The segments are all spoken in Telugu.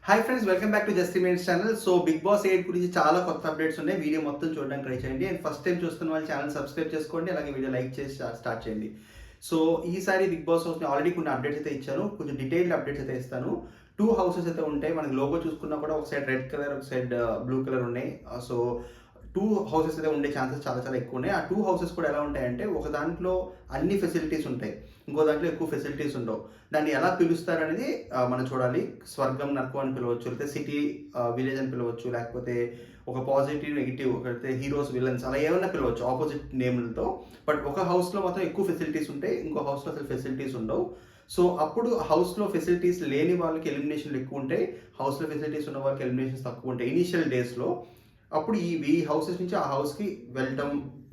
Hi friends, welcome back to just image channel. So big boss 8 గురించి చాలా కొత్త అప్డేట్స్ ఉన్నాయి. వీడియో మొత్తం చూడడానికి ట్రై చేయండి. అండ్ ఫస్ట్ టైం చూస్తున్న వాళ్ళు ఛానల్ సబ్స్క్రైబ్ చేసుకోండి. అలాగే వీడియో లైక్ చేసి స్టార్ట్ చేయండి. సో ఈసారి బిగ్ బాస్ హౌస్ని ఆల్రెడీ కొన్ని అప్డేట్స్ అయితే ఇచ్చాను. కొంచెం డీటెయిల్డ్ అప్డేట్స్ అయితే ఇస్తాను. 2 హౌసెస్ అయితే ఉంటాయి. మనకి లోగో చూసుకున్నా కూడా ఒక సైడ్ రెడ్ కలర్, ఒక సైడ్ బ్లూ కలర్ ఉన్నాయి. సో 2 హౌసెస్ అయితే ఉండే ఛాన్సెస్ చాలా చాలా ఎక్కువ ఉన్నాయి. ఆ 2 హౌసెస్ కూడా ఎలా ఉంటాయంటే, ఒక దాంట్లో అన్ని ఫెసిలిటీస్ ఉంటాయి, ఇంకో దాంట్లో ఎక్కువ ఫెసిలిటీస్ ఉండవు. దాన్ని ఎలా పిలుస్తారనేది మనం చూడాలి. స్వర్గం, నరకం అని పిలవచ్చు, లేకపోతే సిటీ, విలేజ్ అని పిలవచ్చు, లేకపోతే ఒక పాజిటివ్, నెగిటివ్, లేకపోతే హీరోస్, విలన్స్, అలా ఏమన్నా పిలవచ్చు ఆపోజిట్ నేమ్లతో. బట్ ఒక హౌస్లో మాత్రం ఎక్కువ ఫెసిలిటీస్ ఉంటాయి, ఇంకో హౌస్లో అసలు ఫెసిలిటీస్ ఉండవు. సో అప్పుడు హౌస్లో ఫెసిలిటీస్ లేని వాళ్ళకి ఎలిమినేషన్లు ఎక్కువ ఉంటాయి, హౌస్లో ఫెసిలిటీస్ ఉన్న వాళ్ళకి ఎలిమినేషన్స్ తక్కువ ఉంటాయి ఇనీషియల్ డేస్లో. అప్పుడు ఈ హౌసెస్ నుంచి ఆ హౌస్కి వెళ్ళటం,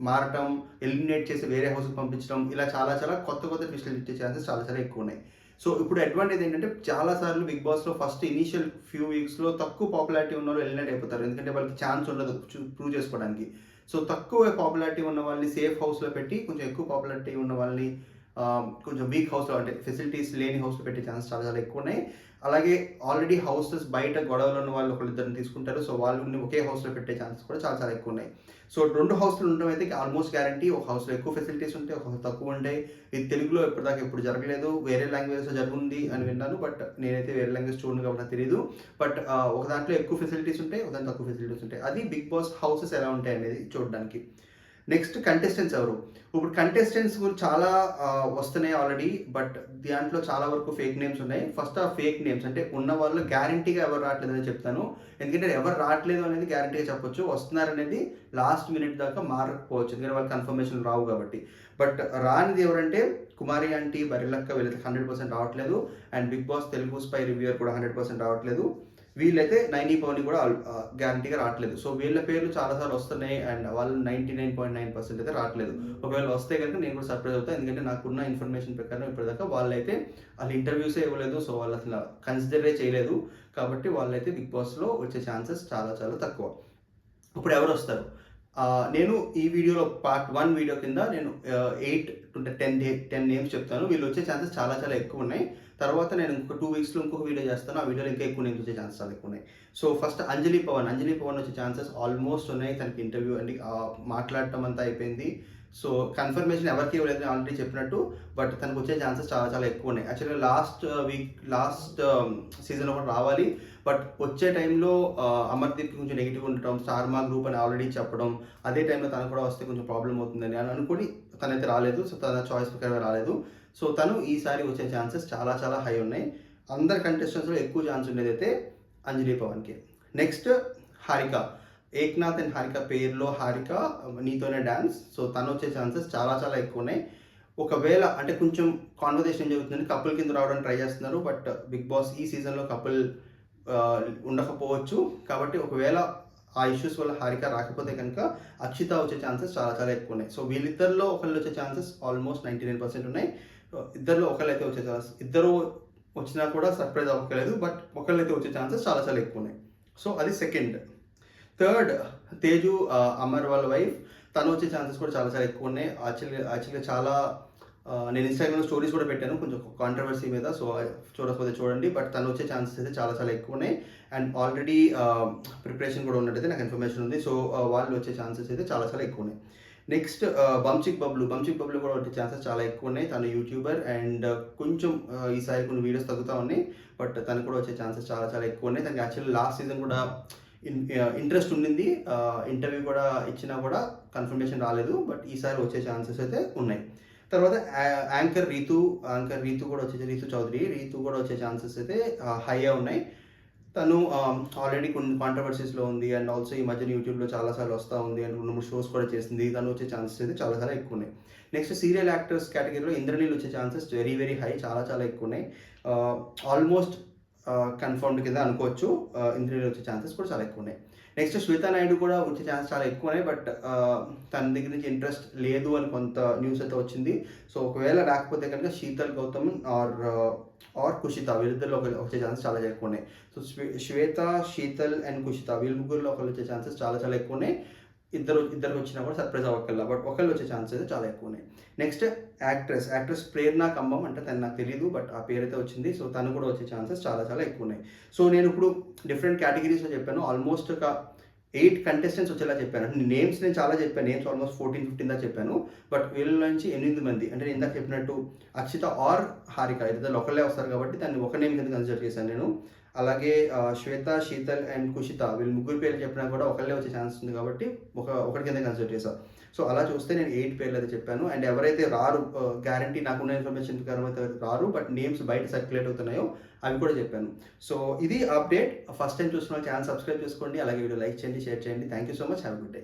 మారటం, ఎలిమినేట్ చేసి వేరే హౌస్కి పంపించడం, ఇలా చాలా చాలా కొత్త కొత్త ట్విస్టులు ఇచ్చే ఛాన్సెస్ చాలా చాలా ఎక్కువ ఉన్నాయి. సో ఇప్పుడు అడ్వాంటేజ్ ఏంటంటే, చాలాసార్లు బిగ్ బాస్లో ఫస్ట్ ఇనీషియల్ ఫ్యూ వీక్స్లో తక్కువ పాపులారిటీ ఉన్న వాళ్ళు ఎలిమినేట్ అయిపోతారు, ఎందుకంటే వాళ్ళకి ఛాన్స్ ఉండదు ప్రూవ్ చేసుకోవడానికి. సో తక్కువ పాపులారిటీ ఉన్న వాళ్ళని సేఫ్ హౌస్లో పెట్టి, కొంచెం ఎక్కువ పాపులారిటీ ఉన్న వాళ్ళని కొంచెం వీక్ హౌస్లో, అంటే ఫెసిలిటీస్ లేని హౌస్లో పెట్టే ఛాన్స్ చాలా చాలా ఎక్కువ ఉన్నాయి. అలాగే ఆల్రెడీ హౌసెస్ బయట గొడవలు ఉన్న వాళ్ళు ఒకళ్ళిద్దరిని తీసుకుంటారు. సో వాళ్ళని ఒకే హౌస్లో పెట్టే ఛాన్సెస్ కూడా చాలా చాలా ఎక్కువ ఉన్నాయి. సో 2 హౌస్లు ఉండడం అయితే ఆల్మోస్ట్ గ్యారంటీ. ఒక హౌస్లో ఎక్కువ ఫెసిలిటీస్ ఉంటాయి, ఒక హౌస్ తక్కువ ఉంటాయి. ఇది తెలుగులో ఇప్పటిదాకా ఎప్పుడు జరగలేదు. వేరే లాంగ్వేజ్లో జరుగుంది అని విన్నాను, బట్ నేనైతే వేరే లాంగ్వేజ్ చూడను కాబట్టి నాకు తెలియదు. బట్ ఒక దాంట్లో ఎక్కువ ఫెసిలిటీస్ ఉంటాయి, ఒక దాంట్లో తక్కువ ఫెసిలిటీస్ ఉంటాయి. అది బిగ్ బాస్ హౌసెస్ ఎలా ఉంటాయి అనేది చూడడానికి. నెక్స్ట్ కంటెస్టెంట్స్ ఎవరు? ఇప్పుడు కంటెస్టెంట్స్ గురించి చాలా వస్తున్నాయి ఆల్రెడీ, బట్ దాంట్లో చాలా వరకు ఫేక్ నేమ్స్ ఉన్నాయి. ఫస్ట్ ఆ ఫేక్ నేమ్స్ అంటే ఉన్న వాళ్ళు గ్యారంటీగా ఎవరు రావట్లేదు అని చెప్తాను. ఎందుకంటే ఎవరు రావట్లేదు అనేది గ్యారంటీగా చెప్పొచ్చు, వస్తున్నారు అనేది లాస్ట్ మినిట్ దాకా మారకపోవచ్చు, ఎందుకంటే వాళ్ళకి కన్ఫర్మేషన్ రావు కాబట్టి. బట్ రానిది ఎవరంటే, కుమారి ఆంటీ, బరిలక్క, వీళ్ళైతే 100% రావట్లేదు. And big boss Telugu spy reviewer కూడా 100% రావట్లేదు. వీళ్ళైతే 90 పవన్ కూడా గ్యారంటీగా రావట్లేదు. సో వీళ్ళ పేర్లు చాలాసార్లు వస్తున్నాయి, అండ్ వాళ్ళు 99.9% అయితే రావట్లేదు. ఒకవేళ వస్తే కనుక నేను కూడా సర్ప్రైజ్ అవుతాను, ఎందుకంటే నాకున్న ఇన్ఫర్మేషన్ ప్రకారం ఇప్పటిదాకా వాళ్ళైతే వాళ్ళు ఇంటర్వ్యూసే ఇవ్వలేదు. సో వాళ్ళు అసలు కన్సిడరే చేయలేదు. కాబట్టి వాళ్ళైతే బిగ్ బాస్లో వచ్చే ఛాన్సెస్ చాలా చాలా తక్కువ. ఇప్పుడు ఎవరు వస్తారు? నేను ఈ వీడియోలో పార్ట్ 1 వీడియో కింద నేను 8 to 10 నేమ్స్ చెప్తాను. వీళ్ళు వచ్చే ఛాన్సెస్ చాలా చాలా ఎక్కువ ఉన్నాయి. తర్వాత నేను ఇంకొక 2 వీక్స్లో ఇంకొక వీడియో చేస్తాను. ఆ వీడియోలో ఇంకా ఎక్కువ నేమ్స్ వచ్చే ఛాన్సెస్ చాలా ఎక్కువ ఉన్నాయి. సో ఫస్ట్ అంజలి పవన్ వచ్చే ఛాన్సెస్ ఆల్మోస్ట్ ఉన్నాయి. తనకి ఇంటర్వ్యూ అంటే మాట్లాడటం అంతా అయిపోయింది. సో కన్ఫర్మేషన్ ఎవరికి ఇవ్వలేదు, ఆల్రెడీ చెప్పినట్టు. బట్ తనకు వచ్చే ఛాన్సెస్ చాలా చాలా ఎక్కువ ఉన్నాయి. యాక్చువల్గా లాస్ట్ సీజన్లో కూడా రావాలి. బట్ వచ్చే టైంలో అమర్దీప్ కొంచెం నెగిటివ్ ఉండటం, స్టార్మా గ్రూప్ అని ఆల్రెడీ చెప్పడం, అదే టైంలో తను కూడా వస్తే కొంచెం ప్రాబ్లం అవుతుందని అని అనుకుని తనైతే రాలేదు. సో తన చాయిస్ ప్రకారమే రాలేదు. సో తను ఈసారి వచ్చే ఛాన్సెస్ చాలా చాలా హై ఉన్నాయి. అందరు కంటెస్టెంట్స్లో ఎక్కువ ఛాన్స్ ఉండేది అయితే అంజలి పవన్కి. నెక్స్ట్ హారిక, ఏక్నాథ్ అండ్ హారిక పేరులో హారిక, నీతోనే డ్యాన్స్. సో తను వచ్చే ఛాన్సెస్ చాలా చాలా ఎక్కువ ఉన్నాయి. ఒకవేళ అంటే కొంచెం కాన్వర్జేషన్ ఏం జరుగుతుంది, కపుల్ కింద రావడానికి ట్రై చేస్తున్నారు. బట్ బిగ్ బాస్ ఈ సీజన్లో కపుల్ ఉండకపోవచ్చు. కాబట్టి ఒకవేళ ఆ ఇష్యూస్ వల్ల హారిక రాకపోతే కనుక అక్షిత వచ్చే ఛాన్సెస్ చాలా చాలా ఎక్కువ ఉన్నాయి. సో వీళ్ళిద్దరిలో ఒకళ్ళు వచ్చే ఛాన్సెస్ ఆల్మోస్ట్ 99% ఉన్నాయి. ఇద్దరిలో ఒకళ్ళు అయితే వచ్చే ఛాన్సెస్, ఇద్దరు వచ్చినా కూడా సర్ప్రైజ్ అవ్వలేదు. బట్ ఒకళ్ళు అయితే వచ్చే ఛాన్సెస్ చాలా చాలా ఎక్కువ ఉన్నాయి. సో అది సెకండ్. థర్డ్, తేజు, అమర్ వాళ్ళ వైఫ్, తను వచ్చే ఛాన్సెస్ కూడా చాలా చాలా ఎక్కువ ఉన్నాయి. యాక్చువల్గా చాలా నేను ఇన్స్టాగ్రామ్లో స్టోరీస్ కూడా పెట్టాను కొంచెం కాంట్రవర్సీ మీద. సో చూడకపోతే చూడండి. బట్ తను వచ్చే ఛాన్సెస్ అయితే చాలా చాలా ఎక్కువ ఉన్నాయి. అండ్ ఆల్రెడీ ప్రిపరేషన్ కూడా ఉన్నట్టయితే నాకు ఇన్ఫర్మేషన్ ఉంది. సో వాళ్ళు వచ్చే ఛాన్సెస్ అయితే చాలా చాలా ఎక్కువ ఉన్నాయి. నెక్స్ట్ బంచిక్ బబ్లు కూడా వచ్చే ఛాన్సెస్ చాలా ఎక్కువ ఉన్నాయి. తను యూట్యూబర్, అండ్ కొంచెం ఈసారి కొన్ని వీడియోస్ తగ్గుతూ ఉన్నాయి. బట్ తను కూడా వచ్చే ఛాన్సెస్ చాలా చాలా ఎక్కువ ఉన్నాయి. తనకి యాక్చువల్లీ లాస్ట్ సీజన్ కూడా ఇంట్రెస్ట్ ఉండింది, ఇంటర్వ్యూ కూడా ఇచ్చినా కూడా కన్ఫర్మేషన్ రాలేదు. బట్ ఈసారి వచ్చే ఛాన్సెస్ అయితే ఉన్నాయి. తర్వాత యాంకర్ రీతు కూడా రీతు చౌదరి కూడా వచ్చే ఛాన్సెస్ అయితే హైగా ఉన్నాయి. తను ఆల్రెడీ కొన్ని కాంట్రవర్సీస్లో ఉంది, అండ్ ఆల్సో ఈ మధ్యన యూట్యూబ్లో చాలాసార్లు వస్తూ ఉంది, అండ్ 2-3 షోస్ కూడా చేసింది. తను వచ్చే ఛాన్సెస్ అయితే చాలా చాలా ఎక్కువ ఉన్నాయి. నెక్స్ట్ సీరియల్ యాక్టర్స్ కేటగిరీలో ఇంద్రనీల్ వచ్చే ఛాన్సెస్ వెరీ వెరీ హై, చాలా చాలా ఎక్కువ ఉన్నాయి. ఆల్మోస్ట్ కన్ఫర్మ్డ్ కింద అనుకోవచ్చు. ఇంద్రనీల్ వచ్చే ఛాన్సెస్ కూడా చాలా ఎక్కువ ఉన్నాయి. నెక్స్ట్ శ్వేతా నాయుడు కూడా వచ్చే ఛాన్స్ చాలా ఎక్కువ ఉన్నాయి. బట్ తన దగ్గర నుంచి ఇంట్రెస్ట్ లేదు అని కొంత న్యూస్ అయితే వచ్చింది. సో ఒకవేళ రాకపోతే కనుక శీతల్ గౌతమ్ ఆర్ కుషిత, వీళ్ళిద్దరిలో వచ్చే ఛాన్స్ చాలా ఎక్కువ ఉన్నాయి. So Shweta, Sheetal and Kushitha, వీళ్ళ ముగ్గురులో ఒకళ్ళు వచ్చే ఛాన్సెస్ చాలా చాలా ఎక్కువ ఉన్నాయి. ఇద్దరికి వచ్చినా కూడా సర్ప్రైజ్ అవ్వక్కర్లా. బట్ ఒకళ్ళు వచ్చే ఛాన్సెస్ చాలా ఎక్కువ ఉన్నాయి. నెక్స్ట్ యాక్ట్రెస్ ప్రేరణ కంబం అంటే తను నాకు తెలీదు. బట్ ఆ పేరైతే వచ్చింది. సో తను కూడా వచ్చే ఛాన్సెస్ చాలా చాలా ఎక్కువ ఉన్నాయి. సో నేను ఇప్పుడు డిఫరెంట్ కేటగిరీస్లో చెప్పాను. ఆల్మోస్ట్ ఒక 8 కంటెస్టెంట్స్ వచ్చేలా చెప్పాను. అంటే నేమ్స్ నేను చాలా చెప్పాను. నేమ్స్ ఆల్మోస్ట్ 14, 15 దాకా చెప్పాను. బట్ వీళ్ళ నుంచి 8 మంది అంటే నేను ఇందాక చెప్పినట్టు అక్షిత ఆర్ హారిక ఇద్దరు ఒకళ్ళే వస్తారు కాబట్టి దాన్ని ఒక నేమ్ కింద కన్సిడర్ చేశాను నేను. అలాగే శ్వేత, శీతల్ అండ్ కుషిత వీళ్ళు ముగ్గురు పేర్లు చెప్పినా కూడా ఒకళ్ళే వచ్చే ఛాన్స్ ఉంది కాబట్టి ఒకటి కింద కన్సిడర్ చేశాను. సో అలా చూస్తే నేను 8 పేర్లు అయితే చెప్పాను. అండ్ ఎవరైతే రారు గ్యారంటీ నాకున్న ఇన్ఫర్మేషన్ ప్రకారం అయితే రారు బట్ నేమ్స్ బయట సర్క్యులేట్ అవుతున్నాయో అవి కూడా చెప్పాను. సో ఇది అప్డేట్. ఫస్ట్ టైం చూస్తున్న ఛానల్ సబ్స్క్రైబ్ చేసుకోండి. అలాగే వీడియో లైక్ చేయండి, షేర్ చేయండి. Thank you so much. Have good day.